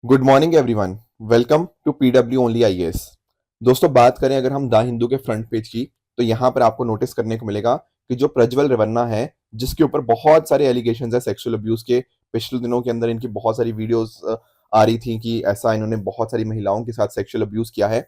Good morning everyone. Welcome to PW only IAS. दोस्तों, बात करें अगर हम द हिंदू के फ्रंट पेज की, तो यहाँ पर आपको नोटिस करने को मिलेगा कि जो प्रज्वल रेवन्ना है, जिसके ऊपर बहुत सारे एलिगेशंस है सेक्सुअल अब्यूज के। पिछले दिनों के अंदर इनकी बहुत सारी वीडियोस आ रही थी कि ऐसा इन्होंने बहुत सारी महिलाओं के साथ सेक्सुअल अब्यूज किया है।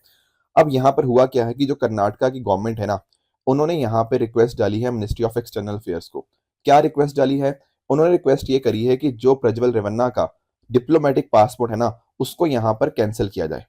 अब यहाँ पर हुआ क्या है कि जो कर्नाटका की गवर्नमेंट है ना, उन्होंने यहाँ पे रिक्वेस्ट डाली है मिनिस्ट्री ऑफ एक्सटर्नल अफेयर्स को। क्या रिक्वेस्ट डाली है? उन्होंने रिक्वेस्ट ये करी है कि जो प्रज्वल रेवन्ना का डिप्लोमेटिक पासपोर्ट है ना, उसको यहाँ पर कैंसिल किया जाए।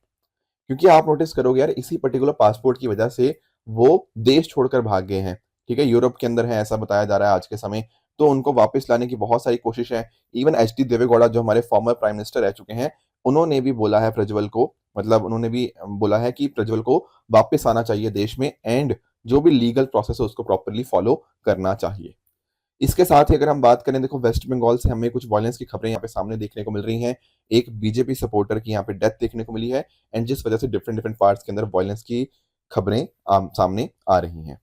क्योंकि आप नोटिस करोगे यार, इसी पर्टिकुलर पासपोर्ट की वजह से वो देश छोड़कर भाग गए हैं। ठीक है, यूरोप के अंदर है ऐसा बताया जा रहा है आज के समय। तो उनको वापस लाने की बहुत सारी कोशिश है। इवन एच डी देवेगौड़ा जो हमारे फॉर्मर प्राइम मिनिस्टर रह चुके हैं, उन्होंने भी बोला है प्रज्वल को, मतलब उन्होंने भी बोला है कि प्रज्वल को वापस आना चाहिए देश में, एंड जो भी लीगल प्रोसेस है उसको प्रॉपरली फॉलो करना चाहिए। इसके साथ ही अगर हम बात करें, देखो वेस्ट बंगाल से हमें कुछ वायलेंस की खबरें यहाँ पे सामने देखने को मिल रही हैं। एक बीजेपी सपोर्टर की यहाँ पे डेथ देखने को मिली है, एंड जिस वजह से डिफरेंट डिफरेंट पार्ट्स के अंदर वायलेंस की खबरें सामने आ रही हैं।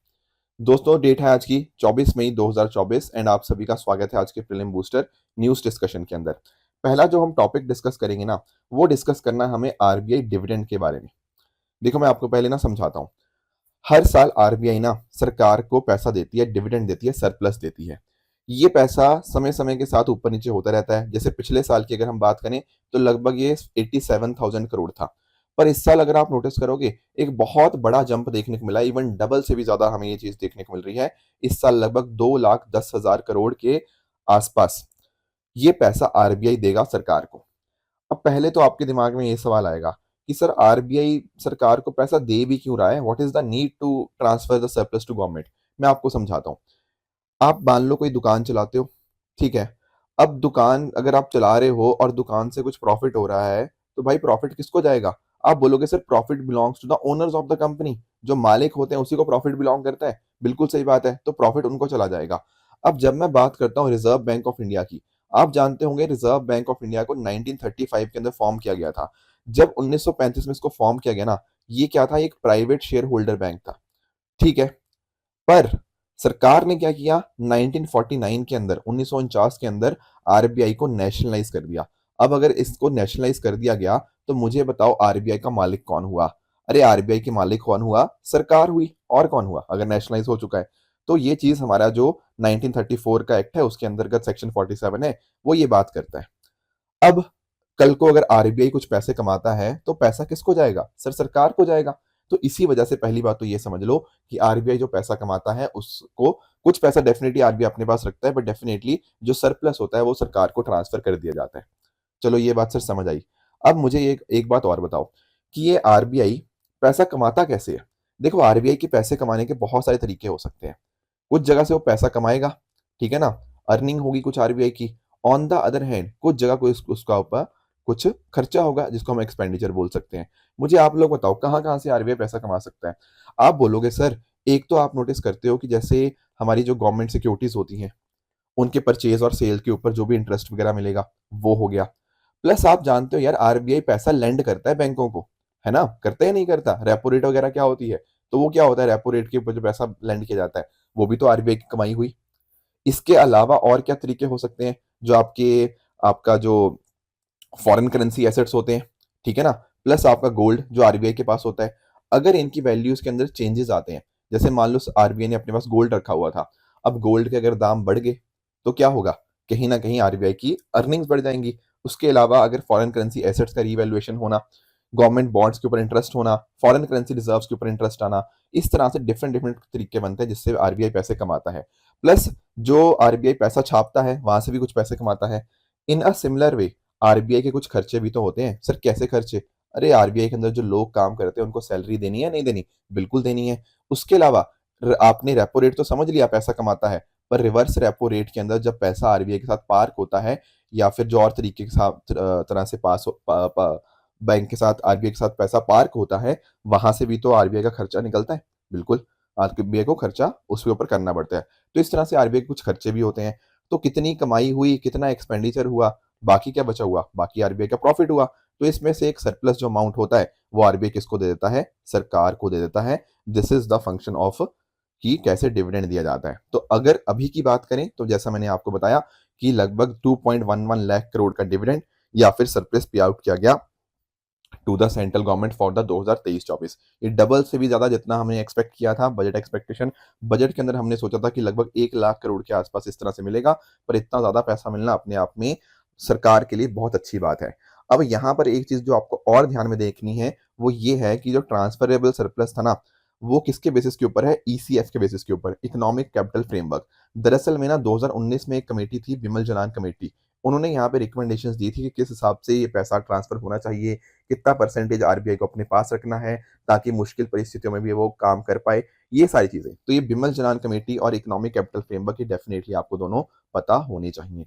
दोस्तों, डेट है आज की 24 मई 2024, एंड आप सभी का स्वागत है आज के प्रीलिम बूस्टर न्यूज डिस्कशन के अंदर। पहला जो हम टॉपिक डिस्कस करेंगे ना, वो डिस्कस करना है हमें आरबीआई डिविडेंड के बारे में। देखो, मैं आपको पहले ना समझाता हूँ। हर साल आरबीआई ना सरकार को पैसा देती है, डिविडेंड देती है, सरप्लस देती है। ये पैसा समय समय के साथ ऊपर नीचे होता रहता है। जैसे पिछले साल की अगर हम बात करें, तो लगभग ये 87,000 करोड़ था। पर इस साल अगर आप नोटिस करोगे, एक बहुत बड़ा जंप देखने को मिला। इवन डबल से भी ज्यादा हमें ये चीज देखने को मिल रही है। इस साल लगभग 2,10,000 करोड़ के आसपास ये पैसा आरबीआई देगा सरकार को। अब पहले तो आपके दिमाग में ये सवाल आएगा कि सर, आरबीआई सरकार को पैसा दे भी क्यों रहा है? What is the need to transfer the surplus to government? मैं आपको समझाता हूँ। आप मान लो कोई दुकान चलाते हो, ठीक है। अब दुकान अगर आप चला रहे हो और दुकान से कुछ प्रॉफिट हो रहा है, तो भाई प्रॉफिट किसको जाएगा? आप बोलोगे sir profit belongs to the owners of the company. जो मालिक होते हैं उसी को प्रॉफिट बिलोंग करता है। बिल्कुल सही बात है, तो प्रॉफिट उनको चला जाएगा। अब जब मैं बात करता हूँ रिजर्व बैंक ऑफ इंडिया की, आप जानते होंगे रिजर्व बैंक ऑफ इंडिया को 1935 के अंदर फॉर्म किया गया था। जब 1935 में इसको फॉर्म किया गया ना, ये क्या था? एक प्राइवेट शेयर होल्डर बैंक था, ठीक है। पर सरकार ने क्या किया? 1949 के अंदर, 1949 के अंदर आरबीआई को नेशनलाइज कर दिया। अब अगर इसको नेशनलाइज कर दिया गया, तो मुझे बताओ आरबीआई का मालिक कौन हुआ? अरे आरबीआई के मालिक कौन हुआ? सरकार हुई। और कौन हुआ अगर नेशनलाइज हो चुका है? तो ये चीज हमारा जो 1934 का एक्ट है उसके अंतर्गत सेक्शन 47 है, वो ये बात करता है। अब कल को अगर आरबीआई कुछ पैसे कमाता है, तो पैसा किसको जाएगा? सर, सरकार को जाएगा। तो इसी वजह से पहली बात तो ये समझ लो कि आरबीआई जो पैसा कमाता है उसको, कुछ पैसा डेफिनेटली आरबीआई अपने पास रखता है, बट डेफिनेटली जो सरप्लस होता है वो सरकार को ट्रांसफर कर दिया जाता है। चलो, ये बात सर समझ आई। अब मुझे एक एक बात और बताओ कि ये आरबीआई पैसा कमाता कैसे है? देखो, आरबीआई के पैसे कमाने के बहुत सारे तरीके हो सकते हैं। कुछ जगह से वो पैसा कमाएगा, ठीक है ना, अर्निंग होगी कुछ आरबीआई की। ऑन द अदर हैंड कुछ जगह को उसका ऊपर कुछ खर्चा होगा, जिसको हम एक्सपेंडिचर बोल सकते हैं। मुझे आप लोग बताओ, कहाँ कहाँ से आरबीआई पैसा कमा सकता है? आप बोलोगे सर, एक तो आप नोटिस करते हो कि जैसे हमारी जो गवर्नमेंट सिक्योरिटीज होती हैं, उनके परचेज और सेल के ऊपर जो भी इंटरेस्ट वगैरह मिलेगा, वो हो गया। प्लस आप जानते हो यार, आरबीआई पैसा लेंड करता है बैंकों को, है ना? करता है नहीं करता? रेपो रेट वगैरह क्या होती है, तो वो क्या होता है? रेपो रेट के ऊपर जो पैसा लेंड किया जाता है, वो भी तो आरबीआई की कमाई हुई। इसके अलावा और क्या तरीके हो सकते हैं? जो आपका जो फॉरेन करेंसी एसेट्स होते हैं, ठीक है ना, प्लस आपका गोल्ड जो आरबीआई के पास होता है। अगर इनकी वैल्यूज के अंदर चेंजेस आते हैं, जैसे मान लो आरबीआई ने अपने पास गोल्ड रखा हुआ था, अब गोल्ड के अगर दाम बढ़ गए, तो क्या होगा? कहीं ना कहीं आरबीआई की अर्निंग्स बढ़ जाएंगी। उसके अलावा अगर फॉरेन करेंसी एसेट्स का रीवैल्यूएशन होना, गवर्नमेंट बॉन्ड्स के ऊपर इंटरेस्ट होना, फॉरेन करेंसी रिजर्व्स के ऊपर इंटरेस्ट आना, इस तरह से डिफरेंट डिफरेंट तरीके बनते हैं जिससे आरबीआई पैसे कमाता है। प्लस जो आरबीआई पैसा छापता है, वहां से भी कुछ पैसे कमाता है। इन अ सिमिलर वे आरबीआई के कुछ खर्चे भी तो होते हैं। सर, कैसे खर्चे? अरे आरबीआई के अंदर जो लोग काम करते हैं उनको सैलरी देनी है, नहीं देनी? बिल्कुल देनी है। उसके अलावा आपने रेपो रेट तो समझ लिया, पैसा कमाता है। पर रिवर्स रेपो रेट के अंदर जब पैसा आरबीआई के साथ पार्क होता है, या फिर जो और तरीके के साथ तरह से पास हो बैंक के साथ आरबीआई के साथ पैसा पार्क होता है, वहां से भी तो आरबीआई का खर्चा निकलता है। बिल्कुल, आरबीआई को खर्चा उसके ऊपर करना पड़ता है। तो इस तरह से आरबीआई के कुछ खर्चे भी होते हैं। तो कितनी कमाई हुई, कितना एक्सपेंडिचर हुआ, बाकी क्या बचा हुआ? बाकी आरबीआई का प्रॉफिट हुआ। तो इसमें से एक सरप्लस जो अमाउंट होता है, वो आरबीआई किसको दे देता है? सरकार को दे देता है। This is the function of कि कैसे डिविडेंड दिया जाता है। तो अगर अभी की बात करें, तो जैसा मैंने आपको बताया कि लगभग 2.11 लाख करोड़ का डिविडेंड या फिर सरप्लस पे आउट किया गया to the central government for the 2023-24। ये डबल से भी ज्यादा जितना हमने एक्सपेक्ट किया था। बजट एक्सपेक्टेशन, बजट के अंदर हमने सोचा था कि लगभग 1 लाख करोड़ के आसपास इस तरह से मिलेगा, पर इतना ज्यादा पैसा मिलना अपने आप में सरकार के लिए बहुत अच्छी बात है। अब यहाँ पर एक चीज जो आपको और ध्यान में देखनी है वो ये है कि जो ट्रांसफरेबल सरप्लस था ना, वो किसके बेसिस के ऊपर है? ईसीएफ के बेसिस के ऊपर, इकोनॉमिक कैपिटल फ्रेमवर्क। दरअसल में ना 2019 में एक कमेटी थी, बिमल जलान कमेटी। उन्होंने यहाँ पे रिकमेंडेशंस दी थी कि किस हिसाब से ये पैसा ट्रांसफर होना चाहिए, कितना परसेंटेज आरबीआई को अपने पास रखना है ताकि मुश्किल परिस्थितियों में भी वो काम कर पाए, ये सारी चीजें। तो ये बिमल जलान कमेटी और इकोनॉमिक कैपिटल फ्रेमवर्क, ये डेफिनेटली आपको दोनों पता होनी चाहिए।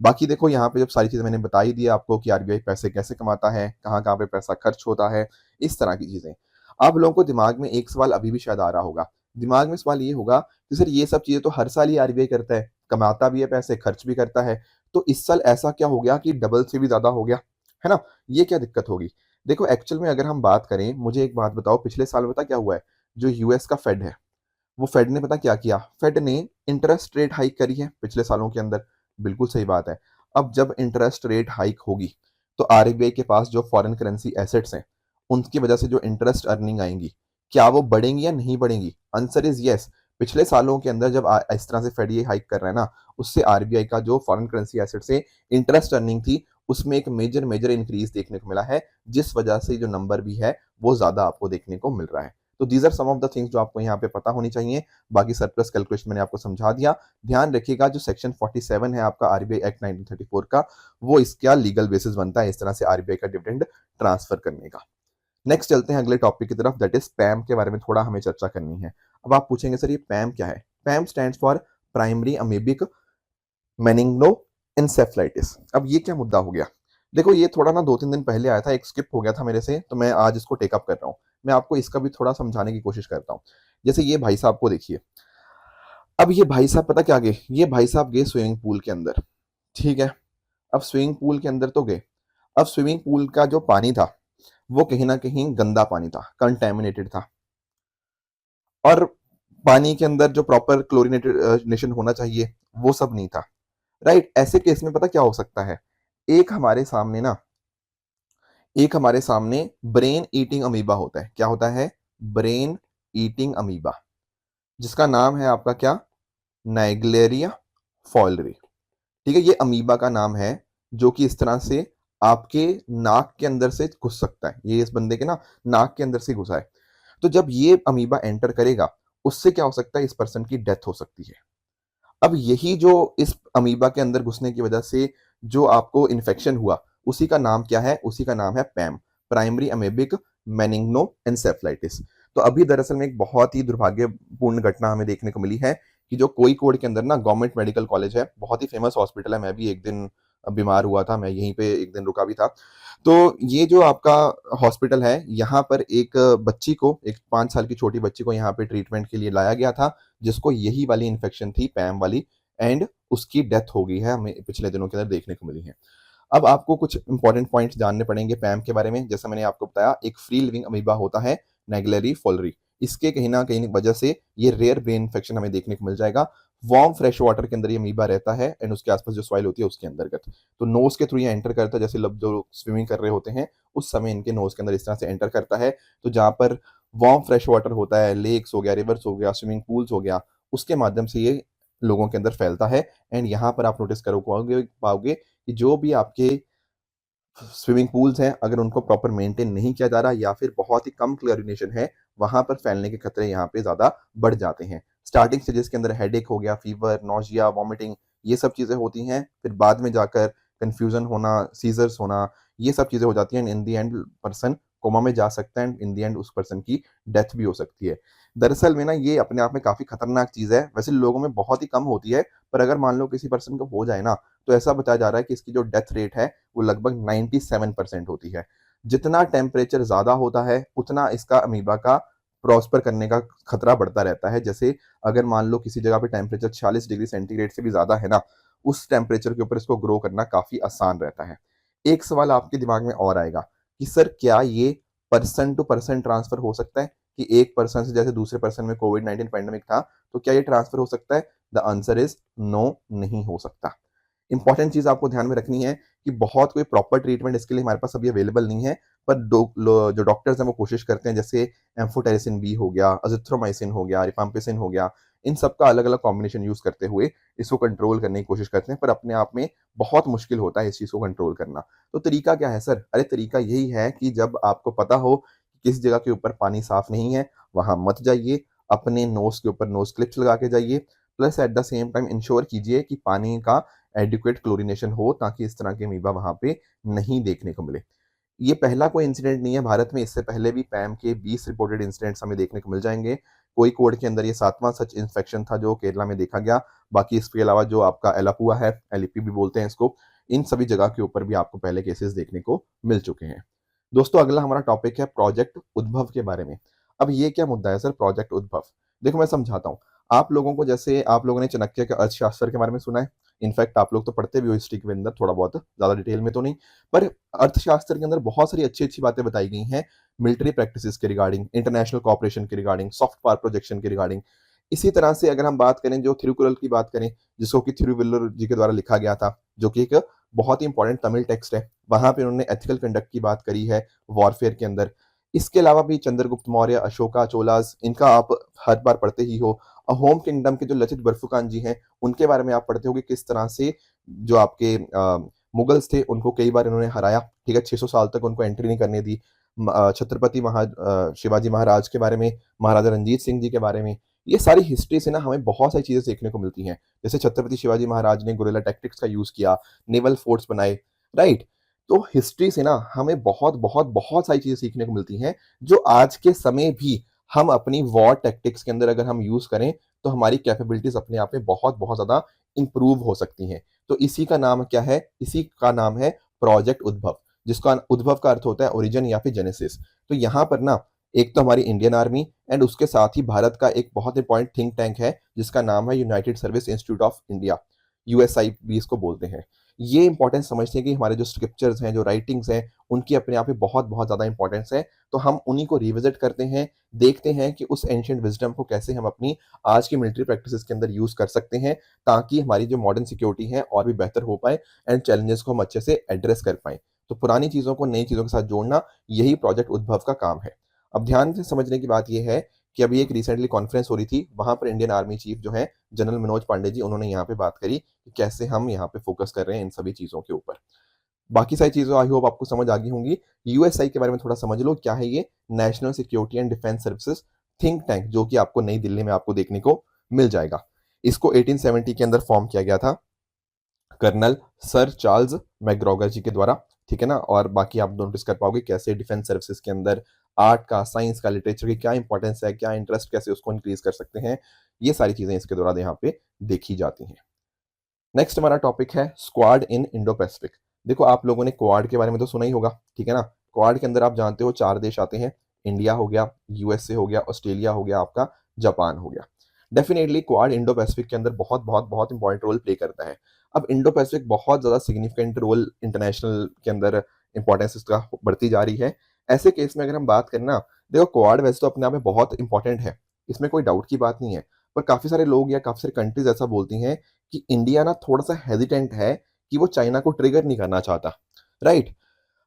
बाकी देखो यहाँ पे जब सारी चीजें मैंने बता ही दी आपको कि आरबीआई पैसे कैसे कमाता है, कहाँ कहाँ पे पैसा खर्च होता है, इस तरह की चीजें। आप लोगों को दिमाग में एक सवाल अभी भी शायद आ रहा होगा। दिमाग में सवाल ये होगा कि सर ये सब चीजें तो हर साल ही आरबीआई करता है, कमाता भी है पैसे, खर्च भी करता है, तो इस साल ऐसा क्या हो गया कि डबल से भी ज्यादा हो गया, है ना? ये क्या दिक्कत होगी? देखो एक्चुअल में अगर हम बात करें, मुझे एक बात बताओ, पिछले साल पता क्या हुआ है? जो यूएस का फेड है, वो फेड ने पता क्या किया? फेड ने इंटरेस्ट रेट हाइक करी है पिछले सालों के अंदर। बिल्कुल सही बात है। अब जब इंटरेस्ट रेट हाइक होगी तो आरबीआई के पास जो फॉरेन करेंसी एसेट्स हैं, उनकी वजह से जो इंटरेस्ट अर्निंग आएंगी, क्या वो बढ़ेंगी या नहीं बढ़ेंगी? Answer is yes. पिछले सालों के अंदर जब इस तरह से फेड ये हाइक कर रहा है ना, उससे आरबीआई का जो फॉरेन करेंसी एसेट से इंटरेस्ट अर्निंग थी, उसमें एक मेजर मेजर इंक्रीज देखने को मिला है, जिस वजह से जो नंबर भी है वो ज्यादा आपको देखने को मिल रहा है। तो these are some of the things जो आपको यहाँ पे पता होनी चाहिए। बाकी सरप्लस कैलकुलेशन मैंने आपको समझा दिया। ध्यान रखिएगा जो सेक्शन 47 है आपका आरबीआई एक्ट 1934 का, वो इसका लीगल बेसिस बनता है इस तरह से आरबीआई का डिविडेंड ट्रांसफर करने का। नेक्स्ट चलते हैं अगले टॉपिक की तरफ, दैट इज पैम के बारे में थोड़ा हमें चर्चा करनी है। अब आप पूछेंगे सर ये पैम क्या है? PAM stands for primary amoebic meningoencephalitis. अब ये क्या मुद्दा हो गया? देखो ये थोड़ा ना 2-3 दिन पहले आया था, एक स्किप हो गया था मेरे से, तो मैं आज इसको टेकअप कर रहा हूँ। मैं आपको इसका भी थोड़ा समझाने की कोशिश करता हूँ। जैसे ये भाई साहब को देखिए, अब ये भाई साहब पता क्या गए? ये भाई साहब गए स्विमिंग पूल के अंदर, ठीक है? अब स्विमिंग पूल के अंदर तो गए, अब स्विमिंग पूल का जो पानी था वो कहीं ना कहीं गंदा पानी था, कंटेमिनेटेड था, और पानी के अंदर जो प्रॉपर क्लोरिनेशन होना चाहिए वो सब नहीं था, राइट? ऐसे केस में पता क्या हो सकता है? एक हमारे सामने ना, एक हमारे सामने ब्रेन ईटिंग अमीबा होता है। क्या होता है? ब्रेन ईटिंग अमीबा, जिसका नाम है आपका क्या? नाइग्लेरिया फॉलरी। ठीक है, ये अमीबा का नाम है, जो कि इस तरह से आपके नाक के अंदर से घुस सकता है। ये इस बंदे के ना नाक के अंदर से घुसा है। तो जब ये अमीबा एंटर करेगा, उससे क्या हो सकता है? इस पर्सन की डेथ हो सकती है। अब यही जो इस अमीबा के अंदर घुसने की वजह से जो आपको इन्फेक्शन हुआ, उसी का नाम क्या है? उसी का नाम है पैम, प्राइमरी अमेबिक मेनिंगनो एनसेफ्लाइटिस। तो अभी दरअसल में एक बहुत ही दुर्भाग्यपूर्ण घटना हमें देखने को मिली है कि जो कोझिकोड के अंदर ना गवर्नमेंट मेडिकल कॉलेज है, बहुत ही फेमस हॉस्पिटल है। मैं भी एक दिन बीमार हुआ था, मैं यहीं पे एक दिन रुका भी था। तो ये जो आपका हॉस्पिटल है, यहाँ पर एक बच्ची को, एक 5 साल की छोटी बच्ची को यहाँ पे ट्रीटमेंट के लिए लाया गया था, जिसको यही वाली इन्फेक्शन थी, पैम वाली, एंड उसकी डेथ हो गई है, हमें पिछले दिनों के अंदर देखने को मिली है। अब आपको कुछ इंपॉर्टेंट पॉइंट्स जानने पड़ेंगे पैम के बारे में। जैसा मैंने आपको बताया, एक फ्री लिविंग अमीबा होता है, नेगलेरी फोलरी। इसके कहीं ना कहीं वजह से ये रेयर ब्रेन इन्फेक्शन हमें देखने को मिल जाएगा। वार्म फ्रेश वाटर के अंदर ये अमीबा रहता है, एंड उसके आसपास जो सॉइल होती है उसके अंतर्गत, तो नोज के थ्रू ये एंटर करता है। जैसे लब जो स्विमिंग कर रहे होते हैं उस समय इनके नोज के अंदर इस तरह से एंटर करता है। तो जहां पर वार्म फ्रेश वाटर होता है, लेक्स हो गया, रिवर्स हो गया, स्विमिंग पूल्स हो गया, उसके माध्यम से ये लोगों के अंदर फैलता है। एंड यहाँ पर आप नोटिस करो पाओगे कि जो भी आपके स्विमिंग पूल्स हैं, अगर उनको प्रॉपर मेंटेन नहीं किया जा रहा या फिर बहुत ही कम क्लोरिनेशन है, वहां पर फैलने के खतरे यहाँ पे ज्यादा बढ़ जाते हैं। स्टार्टिंग स्टेजेस के अंदर हेडेक हो गया, फीवर, नोजिया, वॉमिटिंग, ये सब चीजें होती हैं। फिर बाद में जाकर कंफ्यूजन होना, सीजर्स होना, ये सब चीजें हो जाती हैं। इन दी एंड पर्सन कोमा में जा सकता है, एंड इन दी एंड उस पर्सन की डेथ भी हो सकती है। दरअसल में ना ये अपने आप में काफी खतरनाक चीज है। वैसे लोगों में बहुत ही कम होती है, पर अगर मान लो किसी पर्सन को हो जाए ना, तो ऐसा बताया जा रहा है कि इसकी जो डेथ रेट है वो लगभग 97% होती है। जितना टेम्परेचर ज्यादा होता है, उतना इसका अमीबा का प्रॉस्पर करने का खतरा बढ़ता रहता है। जैसे अगर मान लो किसी जगह पे टेम्परेचर 40 डिग्री सेंटीग्रेड से भी ज्यादा है ना, उस टेम्परेचर के ऊपर इसको ग्रो करना काफी आसान रहता है। एक सवाल आपके दिमाग में और आएगा कि सर क्या ये पर्सन टू पर्सन ट्रांसफर हो सकता है, कि एक पर्सन से जैसे दूसरे पर्सन में कोविड-19 पैंडेमिक था, तो क्या ये ट्रांसफर हो सकता है? द आंसर इज नो, नहीं हो सकता। इंपॉर्टेंट चीज़ आपको ध्यान में रखनी है कि बहुत कोई प्रॉपर ट्रीटमेंट इसके लिए हमारे पास अभी अवेलेबल नहीं है, पर जो डॉक्टर्स हैं वो कोशिश करते हैं, जैसे एम्फोटेरिसिन बी हो गया, अजिथ्रोमाइसिन हो गया, रिफाम्पिसिन हो गया, इन सब का अलग-अलग कॉम्बिनेशन यूज़ करते हुए इसको कंट्रोल करने की कोशिश करते हैं, पर अपने आप में बहुत मुश्किल होता है इस चीज़ को कंट्रोल करना। तो तरीका क्या है सर? अरे तरीका यही है कि जब आपको पता हो कि किस जगह के ऊपर पानी साफ नहीं है, वहाँ मत जाइए, अपने नोज़ के ऊपर नोज़ क्लिप्स लगा के जाइए, plus at the same time ensure कीजिए कि पानी का एडिक्वेट क्लोरीनेशन हो, ताकि इस तरह के अमीबा वहाँ पे नहीं देखने को मिले। ये पहला कोई इंसिडेंट नहीं है भारत में, इससे पहले भी पैम के 20 रिपोर्टेड इंसिडेंट्स हमें देखने को मिल जाएँगे। कोझिकोड के अंदर ये 7वां सच इन्फेक्शन था जो केरला में देखा गया। बाकी इसके अलावा जो आपका एलापुआ है, एलिपी भी बोलते हैं इसको, इन सभी जगह के ऊपर भी आपको पहले केसेस देखने को मिल चुके हैं। दोस्तों अगला हमारा टॉपिक है प्रोजेक्ट उद्भव के बारे में। अब ये क्या मुद्दा है सर प्रोजेक्ट उद्भव? देखो मैं समझाता हूँ। आप लोगों को, जैसे आप लोगों ने चाणक्य के अर्थशास्त्र के बारे में सुना है। इनफैक्ट आप लोग तो पढ़ते भी हो हिस्ट्री के अंदर थोड़ा बहुत, ज़्यादा डिटेल में तो नहीं। पर अर्थशास्त्र के अंदर बहुत सारी अच्छी-अच्छी बातें बताई गई हैं, मिलिट्री प्रैक्टिसेस के रिगार्डिंग, इंटरनेशनल कोऑपरेशन के रिगार्डिंग, सॉफ्ट पावर प्रोजेक्शन के रिगार्डिंग। इसी तरह से अगर हम बात करें, जो थिरुकुरल की बात करें, जिसको कि थिरुवल्लुवर जी के द्वारा लिखा गया था, जो कि एक बहुत ही इंपॉर्टेंट तमिल टेक्स्ट है। वहाँ पे उन्होंने एथिकल कंडक्ट की बात करी है वॉरफेयर के अंदर। इसके अलावा भी चंद्रगुप्त मौर्य, अशोका, चोलास, इनका आप हर बार पढ़ते ही हो। अहोम किंगडम के जो लचित बर्फुकान जी हैं, उनके बारे में आप पढ़ते हो कि किस तरह से जो आपके मुगल्स थे, उनको कई बार इन्होंने हराया, ठीक है? 600 साल तक उनको एंट्री नहीं करने दी। छत्रपति शिवाजी महाराज के बारे में, महाराजा रंजीत सिंह जी के बारे में, ये सारी हिस्ट्री से ना हमें बहुत सारी चीज़ें सीखने को मिलती हैं। जैसे छत्रपति शिवाजी महाराज ने गुरिल्ला टैक्टिक्स का यूज़ किया, नेवल फोर्ट्स बनाए, राइट? तो हिस्ट्री से ना हमें बहुत सारी चीज़ें सीखने को मिलती हैं, जो आज के समय भी हम अपनी वॉर टैक्टिक्स के अंदर अगर हम यूज़ करें, तो हमारी कैपेबिलिटीज़ अपने आप में बहुत ज़्यादा इम्प्रूव हो सकती हैं। तो इसी का नाम क्या है? इसी का नाम है प्रोजेक्ट उद्भव, जिसका उद्भव का अर्थ होता है ओरिजिन या फिर जेनेसिस। तो यहाँ पर ना एक तो हमारी इंडियन आर्मी एंड उसके साथ ही भारत का एक बहुत इंपॉर्टेंट थिंक टैंक है, जिसका नाम है United Service Institute of India, USIB इसको बोलते हैं। ये इंपॉर्टेंस समझते हैं कि हमारे जो स्क्रिप्चर्स हैं, जो राइटिंग्स हैं, उनकी अपने आप में बहुत ज़्यादा इंपॉर्टेंस है। तो हम उन्हीं को रिविज़िट करते हैं, देखते हैं कि उस एंशिएंट विज़डम को कैसे हम अपनी आज की मिलिट्री प्रैक्टिसेस के अंदर यूज़ कर सकते हैं, ताकि हमारी जो मॉडर्न सिक्योरिटी है और भी बेहतर हो पाए एंड चैलेंजेस को हम अच्छे से एड्रेस कर पाएँ। तो पुरानी चीज़ों को नई चीज़ों के साथ जोड़ना, यही प्रोजेक्ट उद्भव का काम है। अब ध्यान से समझने की बात ये है कि अभी एक रिसेंटली कॉन्फ्रेंस हो रही थी, वहाँ पर इंडियन आर्मी चीफ जो हैं जनरल मनोज पांडे जी, उन्होंने यहाँ पे बात करी कि कैसे हम यहाँ पे फोकस कर रहे हैं इन सभी चीज़ों के ऊपर। बाकी सारी चीज़ें आई होप आपको समझ आ गई होंगी। यूएसआई के बारे में थोड़ा समझ लो, क्या है ये? National security and defence services think tank, जो कि आपको नई दिल्ली में आपको देखने को मिल जाएगा। इसको 1870 के अंदर फॉर्म किया गया था कर्नल सर चार्ल्स मैकग्रॉगर जी के द्वारा, ठीक है ना? और बाकी आप नोटिस कर पाओगे कैसे डिफेंस सर्विसेज के अंदर आर्ट का, साइंस का, लिटरेचर की क्या इंपॉर्टेंस है, क्या इंटरेस्ट, कैसे उसको इंक्रीज कर सकते हैं, ये सारी चीजें इसके द्वारा यहाँ पे देखी जाती हैं। नेक्स्ट हमारा टॉपिक है स्क्वाड इन इंडो पैसिफिक। देखो आप लोगों ने क्वाड के बारे में तो सुना ही होगा, ठीक है ना? क्वाड के अंदर आप जानते हो 4 देश आते हैं, इंडिया हो गया, यूएसए हो गया, ऑस्ट्रेलिया हो गया, आपका जापान हो गया। डेफिनेटली क्वाड इंडो पैसिफिक के अंदर बहुत इंपॉर्टेंट रोल प्ले करता है। अब इंडो पैसिफिक बहुत ज़्यादा सिग्निफिकेंट रोल इंटरनेशनल के अंदर इंपॉर्टेंस इसका बढ़ती जा रही है। ऐसे केस में अगर हम बात करें ना, देखो क्वाड वैसे तो अपने आप में बहुत इंपॉर्टेंट है, इसमें कोई डाउट की बात नहीं है। पर काफ़ी सारे लोग या काफ़ी सारी कंट्रीज़ ऐसा बोलती हैं कि इंडिया ना थोड़ा-सा हेजिटेंट है कि वो चाइना को ट्रिगर नहीं करना चाहता, राइट?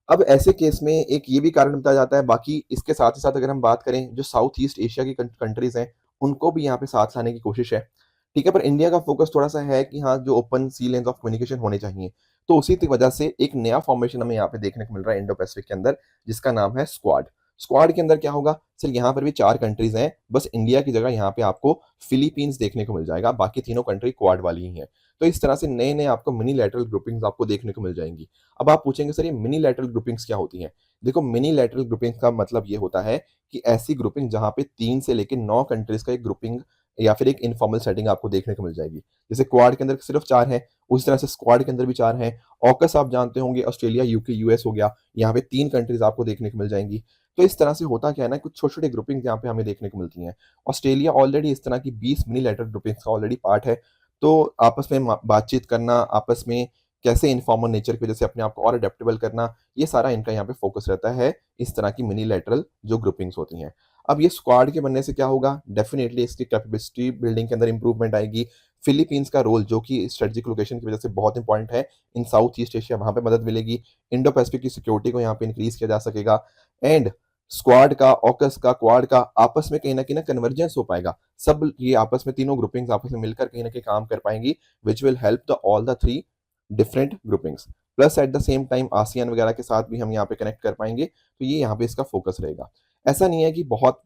अब ऐसे केस में एक ये भी कारण बताया जाता है, बाकी इसके साथ ही साथ अगर हम बात करें, जो साउथ ईस्ट एशिया की कंट्रीज़ हैं, उनको भी यहाँ पे साथ लाने की कोशिश है, ठीक है? पर इंडिया का फोकस थोड़ा-सा है कि हाँ, जो open sea lanes of communication होने चाहिए। तो उसी की वजह से एक नया फॉर्मेशन हमें यहाँ पे देखने को मिल रहा है इंडो पैसिफिक के अंदर, जिसका नाम है स्क्वाड। स्क्वाड के अंदर क्या होगा? सिर्फ यहाँ पर भी 4 कंट्रीज़ हैं, बस इंडिया की जगह यहाँ पे आपको फिलीपींस देखने को मिल जाएगा, बाकी तीनों कंट्री क्वाड वाली ही हैं। तो इस तरह से नए-नए आपको मिनी लैटरल ग्रुपिंग्स आपको देखने को मिल जाएँगी। अब आप पूछेंगे सर ये मिनी लैटरल ग्रुपिंग्स क्या होती हैं? देखो मिनी लैटरल ग्रुपिंग्स का मतलब ये होता है कि ऐसी ग्रुपिंग जहाँ पे 3 से लेके 9 कंट्रीज़ का एक ग्रुपिंग या फिर एक इनफॉर्मल सेटिंग आपको देखने को मिल जाएगी। जैसे क्वाड के अंदर सिर्फ 4 हैं, उसी तरह से स्क्वाड के अंदर भी 4 हैं। ऑकस आप जानते होंगे ऑस्ट्रेलिया, यूके, यूएस हो गया, यहाँ पे 3 कंट्रीज़ आपको देखने को मिल जाएँगी। तो इस तरह से होता क्या है ना, कुछ छोटे-छोटे ग्रुपिंग्स यहाँ पे हमें देखने को मिलती हैं। ऑस्ट्रेलिया ऑलरेडी इस तरह की 20 मिनी लैटरल ग्रुपिंग्स का ऑलरेडी पार्ट है। तो आपस में बातचीत करना, आपस में कैसे इनफॉर्मल नेचर की वजह से अपने आप को और अडेप्टेबल करना, ये सारा इनका यहाँ पे फोकस रहता है, इस तरह की मिनी लैटरल जो ग्रुपिंग्स होती हैं। अब ये स्क्वाड के बनने से क्या होगा? डेफिनिटली इसकी कैपेसिटी बिल्डिंग के अंदर इंप्रूवमेंट आएगी, फिलीपींस का रोल जो कि स्ट्रेटेजिक लोकेशन की वजह से बहुत इंपॉर्टेंट है इन साउथ ईस्ट एशिया, वहां पे मदद मिलेगी। इंडो पैसिफिक की सिक्योरिटी को यहाँ पे इंक्रीज किया जा सकेगा। एंड स्क्वाड का, ऑकस का, क्वाड का आपस में कहीं ना कन्वर्जेंस हो पाएगा। सब ये आपस में तीनों ग्रुपिंग्स आपस में मिलकर कहीं ना कहीं काम कर पाएंगी, which will help the all the three different groupings. Plus at the same time ASEAN वगैरह के साथ भी हम यहाँ पे कनेक्ट कर पाएंगे, तो ये यहाँ पे इसका फोकस रहेगा। ऐसा नहीं है कि बहुत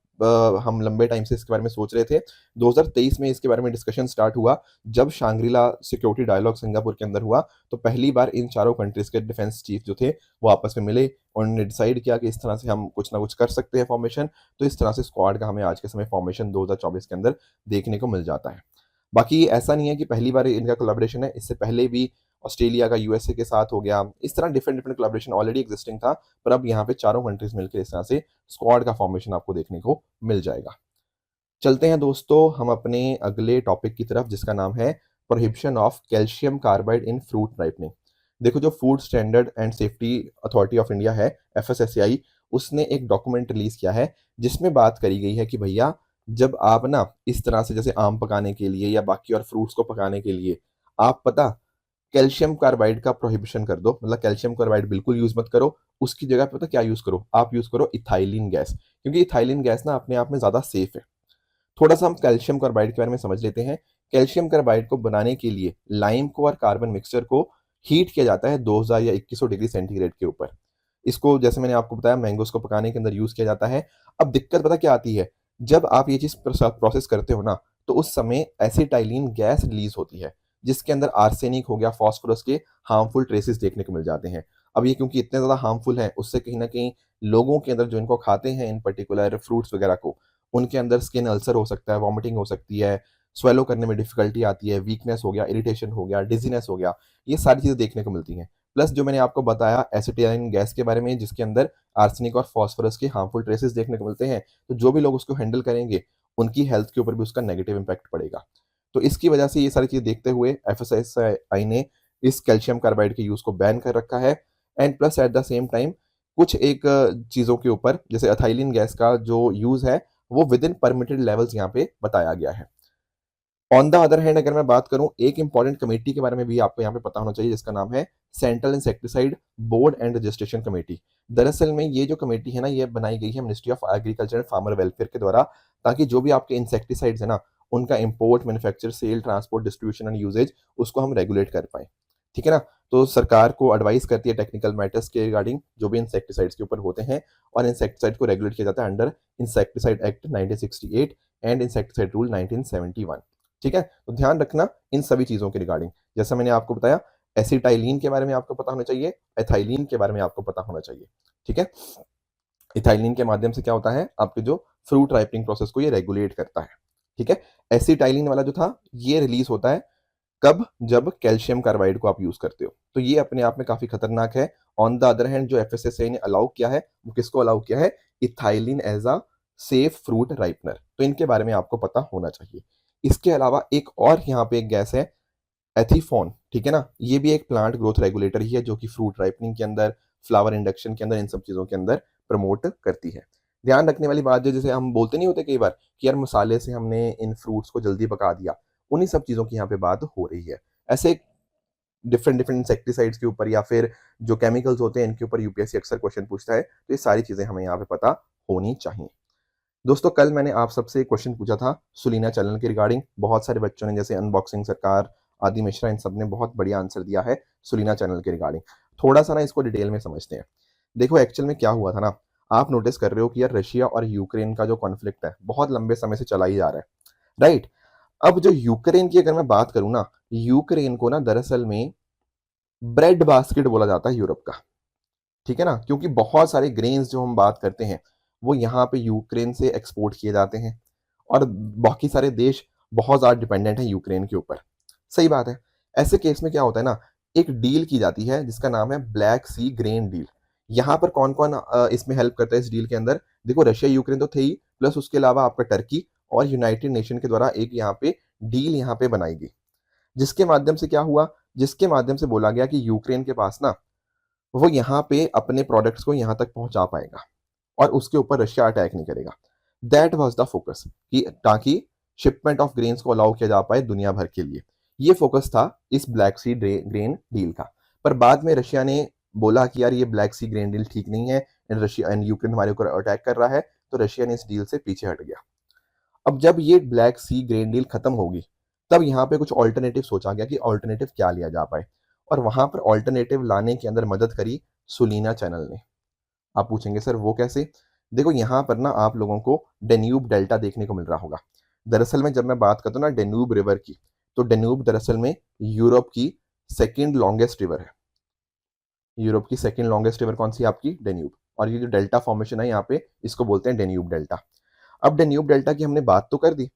हम लंबे टाइम से इसके बारे में सोच रहे थे। 2023 में इसके बारे में डिस्कशन स्टार्ट हुआ जब शांग्रीला सिक्योरिटी डायलॉग सिंगापुर के अंदर हुआ, तो पहली बार इन चारों कंट्रीज के डिफेंस चीफ जो थे वो आपस में मिले और उन्होंने डिसाइड किया कि इस तरह से हम कुछ ना कुछ कर सकते हैं फॉर्मेशन। तो इस तरह से स्क्वाड का हमें आज के समय फॉर्मेशन 2024 के अंदर देखने को मिल जाता है। बाकी ऐसा नहीं है कि पहली बार इनका कोलैबोरेशन है, इससे पहले भी ऑस्ट्रेलिया का यूएसए के साथ हो गया, इस तरह different different collaboration already existing था, पर अब यहाँ पे चारों कंट्रीज मिलकर इस तरह से स्क्वाड का फॉर्मेशन आपको देखने को मिल जाएगा। चलते हैं दोस्तों हम अपने अगले टॉपिक की तरफ, जिसका नाम है prohibition of calcium carbide in fruit ripening. देखो, जो food standard and safety authority of India है, एफएसएसएआई, उसने एक डॉक्यूमेंट रिलीज किया है जिसमें बात करी गई है कि भैया जब आप ना इस तरह से जैसे आम पकाने के लिए या बाकी और फ्रूट्स को पकाने के लिए आप पता कैल्शियम कार्बाइड का प्रोहिबिशन कर दो, मतलब कैल्शियम कार्बाइड बिल्कुल यूज मत करो, उसकी जगह पे पता क्या यूज करो, आप यूज करो इथाइलिन गैस, क्योंकि इथाइलिन गैस ना अपने आप में ज्यादा सेफ है। थोड़ा सा हम कैल्शियम कार्बाइड के बारे में समझ लेते हैं। कैल्शियम कार्बाइड को बनाने के लिए लाइम को और कार्बन मिक्सचर को हीट किया जाता है 2000 या 2100 डिग्री सेंटीग्रेड के ऊपर। इसको जैसे मैंने आपको बताया मैंगोस को पकाने के अंदर यूज किया जाता है। अब दिक्कत पता क्या आती है, जब आप ये चीज प्रोसेस करते हो ना, तो उस समय एसिटाइलिन गैस रिलीज होती है जिसके अंदर आर्सेनिक हो गया, फास्फोरस के हार्मफुल ट्रेसेस देखने को मिल जाते हैं। अब ये क्योंकि इतने ज्यादा हार्मफुल हैं, उससे कहीं ना कहीं लोगों के अंदर जो इनको खाते हैं इन पर्टिकुलर फ्रूट्स वगैरह को, उनके अंदर स्किन अल्सर हो सकता है, वॉमिटिंग हो सकती है, स्वेलो करने में डिफिकल्टी आती है, वीकनेस हो गया, इरिटेशन हो गया, डिजीनेस हो गया, ये सारी चीजें देखने को मिलती हैं। प्लस जो मैंने आपको बताया एसिटाइलिन गैस के बारे में, जिसके अंदर आर्सेनिक और फास्फोरस के हार्मफुल ट्रेसेस देखने को मिलते हैं, तो जो भी लोग उसको हैंडल करेंगे उनकी हेल्थ के ऊपर भी उसका नेगेटिव इंपैक्ट पड़ेगा। तो इसकी वजह से ये सारी चीजें देखते हुए एफएसएसआई ने इस कैल्शियम कार्बाइड के यूज को बैन कर रखा है। And plus at the same time कुछ एक चीजों के ऊपर, जैसे एथाइलिन गैस का जो यूज है वो विद इन परमिटेड लेवल्स यहाँ पे बताया गया है। ऑन द अदर हैंड अगर मैं बात करूं, एक इंपॉर्टेंट कमेटी के बारे में भी आपको यहाँ पे पता होना चाहिए, जिसका नाम है central insecticide board and registration committee. दरअसल में ये जो कमेटी है ना, ये बनाई गई है ministry of agriculture and farmer welfare के द्वारा, ताकि जो भी आपके इंसेक्टिसाइड्स है ना, उनका import, manufacture, sale, transport, distribution and usage उसको हम रेगुलेट कर पाए। ठीक है ना। तो सरकार को एडवाइस करती है टेक्निकल मैटर्स के रिगार्डिंग जो भी इंसेक्टिसाइड्स के ऊपर होते हैं, और इंसेक्टिसाइड को रेगुलेट किया जाता है under insecticide act 1968 and insecticide rule 1971। ठीक है, तो ध्यान रखना इन सभी चीजों के रिगार्डिंग। जैसा मैंने आपको बताया, एसिटाइलिन के बारे में आपको पता होना चाहिए, एथाइलिन के बारे में आपको पता होना चाहिए। ठीक है, इथाइलिन के माध्यम से क्या होता है, आपके जो फ्रूट राइपनिंग प्रोसेस को ये रेगुलेट करता है। ठीक है, एसिटाइलिन वाला जो था ये रिलीज होता है कब, जब कैल्शियम कार्बाइड को आप यूज करते हो, तो ये अपने आप में काफी खतरनाक है। ऑन द अदर हैंड जो एफएसएसआई ने अलाउ किया है, वो किसको अलाउ किया है, ethylene as a safe fruit ripener, तो इनके बारे में आपको पता होना चाहिए। इसके अलावा एक और यहाँ पे एक गैस है एथीफॉन। ठीक है ना, ये भी एक प्लांट ग्रोथ रेगुलेटर ही है जो कि फ्रूट राइपनिंग के अंदर, फ्लावर इंडक्शन के अंदर, इन सब चीजों के अंदर प्रमोट करती है। ध्यान रखने वाली बात जो, जैसे हम बोलते नहीं होते कई बार कि यार मसाले से हमने इन फ्रूट्स को जल्दी पका दिया, उन्हीं सब चीजों की यहाँ पे बात हो रही है। ऐसे डिफरेंट डिफरेंट इंसेक्टिसाइड्स के ऊपर या फिर जो केमिकल्स होते हैं इनके ऊपर यूपीएससी अक्सर क्वेश्चन पूछता है, तो ये सारी चीजें हमें यहाँ पे पता होनी चाहिए। दोस्तों, कल मैंने आप सबसे एक क्वेश्चन पूछा था सुलीना चैनल के रिगार्डिंग। बहुत सारे बच्चों ने, जैसे अनबॉक्सिंग सरकार, आदि मिश्रा, इन सब ने बहुत बढ़िया आंसर दिया है सुलीना चैनल के रिगार्डिंग। थोड़ा सा ना इसको डिटेल में समझते हैं। देखो, एक्चुअल में क्या हुआ था ना, आप नोटिस कर रहे हो कि यार रशिया और यूक्रेन का जो कॉन्फ्लिक्ट है बहुत लंबे समय से चला ही जा रहा है, राइट। अब जो यूक्रेन की अगर मैं बात करूं ना, यूक्रेन को ना दरअसल में ब्रेड बास्केट बोला जाता है यूरोप का। ठीक है ना, क्योंकि बहुत सारे ग्रेन्स जो हम बात करते हैं वो यहाँ पे यूक्रेन से एक्सपोर्ट किए जाते हैं, और बाकी सारे देश बहुत ज़्यादा डिपेंडेंट है यूक्रेन के ऊपर। सही बात है। ऐसे केस में क्या होता है ना, एक डील की जाती है जिसका नाम है ब्लैक सी ग्रेन डील। यहाँ पर कौन कौन इसमें हेल्प करता है इस डील के अंदर, देखो रशिया यूक्रेन तो थे ही, प्लस उसके अलावा आपका टर्की और यूनाइटेड नेशन के द्वारा एक यहाँ पे डील यहाँ पे बनाई गई, जिसके माध्यम से क्या हुआ, जिसके माध्यम से बोला गया कि यूक्रेन के पास ना वो यहाँ पे अपने प्रोडक्ट्स को यहाँ तक पहुंचा पाएगा और उसके ऊपर रशिया अटैक नहीं करेगा। दैट वाज द फोकस, कि ताकि शिपमेंट ऑफ ग्रेन्स को अलाउ किया जा पाए दुनिया भर के लिए। ये फोकस था इस ब्लैक सी ग्रेन डील का। पर बाद में रशिया ने बोला कि यार ये ब्लैक सी ग्रेन डील ठीक नहीं है एंड रशिया एंड यूक्रेन हमारे ऊपर अटैक कर रहा है, तो रशिया ने इस डील से पीछे हट गया। अब जब ये ब्लैक सी ग्रेन डील खत्म होगी, तब यहाँ पे कुछ ऑल्टरनेटिव सोचा गया कि ऑल्टरनेटिव क्या लिया जा पाए, और वहां पर ऑल्टरनेटिव लाने के अंदर मदद करी सुलीना चैनल ने। आप पूछेंगे सर वो कैसे? देखो यहाँ पर ना आप लोगों को डेन्यूब डेल्टा देखने को मिल रहा होगा। दरअसल में जब मैं बात करता हूँ ना डेन्यूब रिवर की, तो डेन्यूब दरअसल में यूरोप की सेकेंड लॉन्गेस्ट रिवर है। यूरोप की सेकेंड लॉन्गेस्ट रिवर कौन सी है? आपकी डेन्यूब। और ये जो डेल्टा फॉर्मेशन है यहाँ पे, इसको बोलते हैं डेन्यूब डेल्टा। अब डेन्यूब डेल्टा की हमने बात तो कर दी।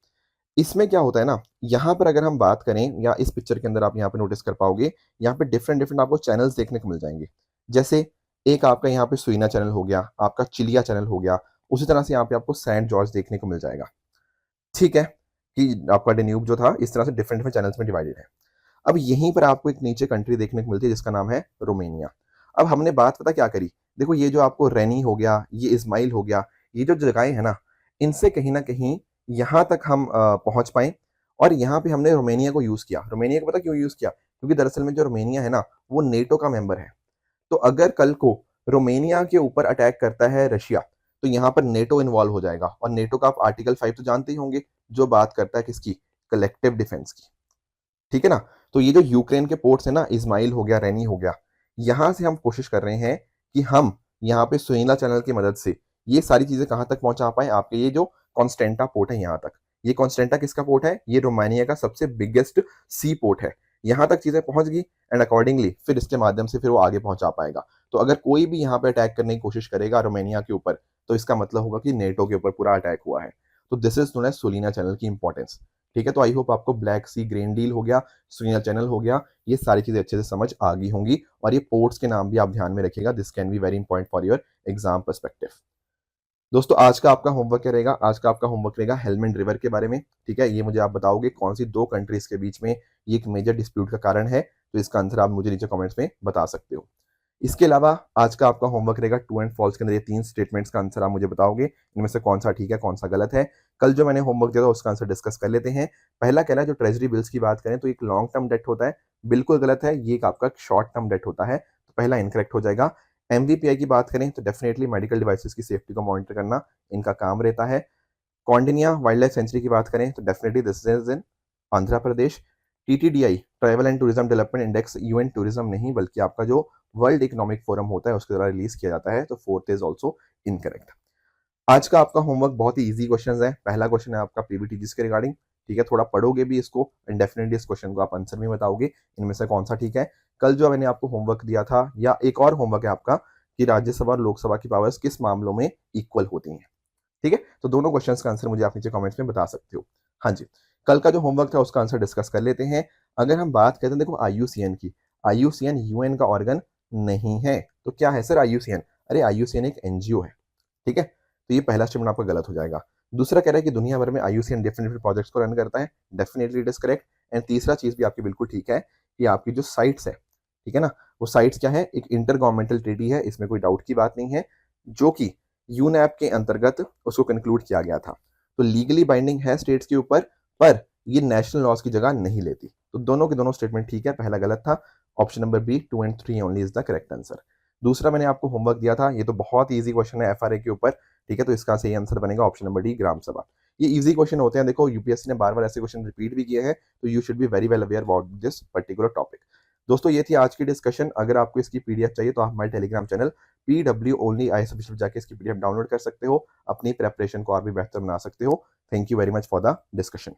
इसमें क्या होता है ना, यहाँ पर अगर हम बात करें, या इस पिक्चर के अंदर आप यहाँ पे नोटिस कर पाओगे, यहाँ पे डिफरेंट डिफरेंट आपको चैनल्स देखने को मिल जाएंगे। जैसे एक आपका यहाँ पे सुइना चैनल हो गया, आपका चिलिया चैनल हो गया, उसी तरह से यहाँ पे आपको सेंट जॉर्ज देखने को मिल जाएगा। ठीक है, कि आपका डेन्यूब जो था इस तरह से डिफरेंट डिफरेंट चैनल्स में डिवाइडेड है। अब यहीं पर आपको एक नीचे कंट्री देखने को मिलती है जिसका नाम है रोमेनिया। अब हमने बात पता क्या करी, देखो ये जो आपको रेनी हो गया, ये इस्माइल हो गया, ये जो जगहें है ना, इनसे कहीं ना कहीं यहाँ तक हम पहुंच पाए। और यहाँ पे हमने रोमेनिया को यूज किया। रोमेनिया को पता क्यों यूज किया? क्योंकि दरअसल में जो रोमेनिया है ना, वो नेटो का मेंबर है। तो अगर कल को रोमेनिया के ऊपर अटैक करता है रशिया, तो यहाँ पर नेटो इन्वॉल्व हो जाएगा। और नेटो का आप आर्टिकल 5 तो जानते ही होंगे, जो बात करता है किसकी? कलेक्टिव डिफेंस की। ठीक है ना? तो ये जो यूक्रेन के पोर्ट्स है ना, इस्माइल हो गया, रेनी हो गया, यहां से हम कोशिश कर रहे हैं कि हम यहाँ पे सुनीला चैनल की मदद से ये सारी चीजें कहां तक पहुंचा पाए, आपके ये जो कॉन्स्टेंटा पोर्ट है यहाँ तक। ये कॉन्स्टेंटा किसका पोर्ट है? ये रोमानिया का सबसे बिगेस्ट सी पोर्ट है। यहाँ तक चीजें पहुंच गई एंड अकॉर्डिंगली फिर इसके माध्यम से फिर वो आगे पहुंचा पाएगा। तो अगर कोई भी यहाँ पे अटैक करने की कोशिश करेगा रोमानिया के ऊपर, तो इसका मतलब होगा कि नेटो के ऊपर पूरा अटैक हुआ है। तो दिस इज नोन एज सोलिना चैनल की इंपॉर्टेंस। ठीक है, तो आई होप आपको ब्लैक सी ग्रेन डील हो गया, सुनिया चैनल हो गया, ये सारी चीजें अच्छे से समझ आ गई होंगी। और ये पोर्ट्स के नाम भी आप ध्यान में रखिएगा, this can be very important for your exam perspective. दोस्तों आज का आपका होमवर्क क्या रहेगा? आज का आपका होमवर्क रहेगा हेलमंड रिवर के बारे में। ठीक है, ये मुझे आप बताओगे कौन सी दो कंट्रीज के बीच में ये एक मेजर डिस्प्यूट का कारण है। तो इसका आंसर आप मुझे नीचे कमेंट्स में बता सकते हो। इसके अलावा आज का आपका होमवर्क रहेगा ट्रू एंड फॉल्स के अंदर ये 3 स्टेटमेंट्स का आंसर आप मुझे बताओगे, इनमें से कौन सा ठीक है, कौन सा गलत है। कल जो मैंने होमवर्क दिया था उसका आंसर डिस्कस कर लेते हैं। पहला कह रहा है जो ट्रेजरी बिल्स की बात करें तो एक लॉन्ग टर्म डेट होता है, बिल्कुल गलत है, ये एक आपका शॉर्ट टर्म डेट होता है, तो पहला इनकरेक्ट हो जाएगा। एमवीपीआई की बात करें तो डेफिनेटली मेडिकल डिवाइसेस की सेफ्टी को मॉनिटर करना इनका काम रहता है। कौंडिन्या वाइल्ड लाइफ सेंचुरी की बात करें तो definitely this is in Andhra Pradesh. TTDI travel and tourism development index UN tourism नहीं बल्कि आपका जो वर्ल्ड इकोनॉमिक फोरम होता है उसके द्वारा रिलीज किया जाता है, तो फोर्थ इज ऑल्सो इनकरेक्ट। आज का आपका होमवर्क बहुत ही इजी क्वेश्चन है। पहला क्वेश्चन है आपका पीवीटीजीएस के रिगार्डिंग। ठीक है, थोड़ा पढ़ोगे भी इसको एंड डेफिनेटली इस क्वेश्चन को आप आंसर भी बताओगे इनमें से कौन सा ठीक है। कल जो मैंने आपको होमवर्क दिया था, या एक और होमवर्क है आपका कि राज्यसभा और लोकसभा की पावर्स किस मामलों में इक्वल होती हैं। ठीक है, तो दोनों क्वेश्चंस का आंसर मुझे आप नीचे कमेंट्स में बता सकते हो। हाँ जी, कल का जो होमवर्क था उसका आंसर डिस्कस कर लेते हैं। अगर हम बात करते हैं देखो आईयूसीएन की, आईयूसीएन यूएन का ऑर्गन नहीं है, तो क्या है सर आईयूसीएन? अरे आईयूसीएन एक एनजीओ है। ठीक है, तो ये पहला स्टेटमेंट आपका गलत हो जाएगा। दूसरा कह रहा है कि दुनिया भर में आईयूसीएन डिफरेंट डिफरेंट प्रोजेक्ट्स को रन करता है, definitely it is correct. And तीसरा चीज भी आपकी बिल्कुल ठीक है कि आपकी जो साइट्स है, ठीक है ना, वो साइट्स क्या है? एक इंटर गवर्नमेंटल ट्रीटी है, इसमें कोई डाउट की बात नहीं है, जो कि यूनैप के अंतर्गत उसको कंक्लूड किया गया था। तो लीगली बाइंडिंग है स्टेट्स के ऊपर, पर ये नेशनल लॉज की जगह नहीं लेती। तो दोनों के दोनों स्टेटमेंट ठीक है, पहला गलत था। Option number B 2 and 3 only is the correct answer. दूसरा मैंने आपको होमवर्क दिया था, ये तो बहुत इजी क्वेश्चन है एफआरए के ऊपर। ठीक है, तो इसका सही आंसर बनेगा ऑप्शन नंबर डी ग्राम सभा। ये इजी क्वेश्चन होते हैं, देखो यूपीएससी ने बार बार ऐसे क्वेश्चन रिपीट भी किए हैं, तो you should be very well aware about this particular topic. दोस्तों ये थी आज की डिस्कशन। अगर आपको इसकी पीडीएफ चाहिए तो आप हमारे Telegram channel PW only IAS official जाके इसकी पीडीएफ डाउनलोड कर सकते हो, अपनी प्रेपरेशन को और भी बेहतर बना सकते हो। Thank you very much for the discussion.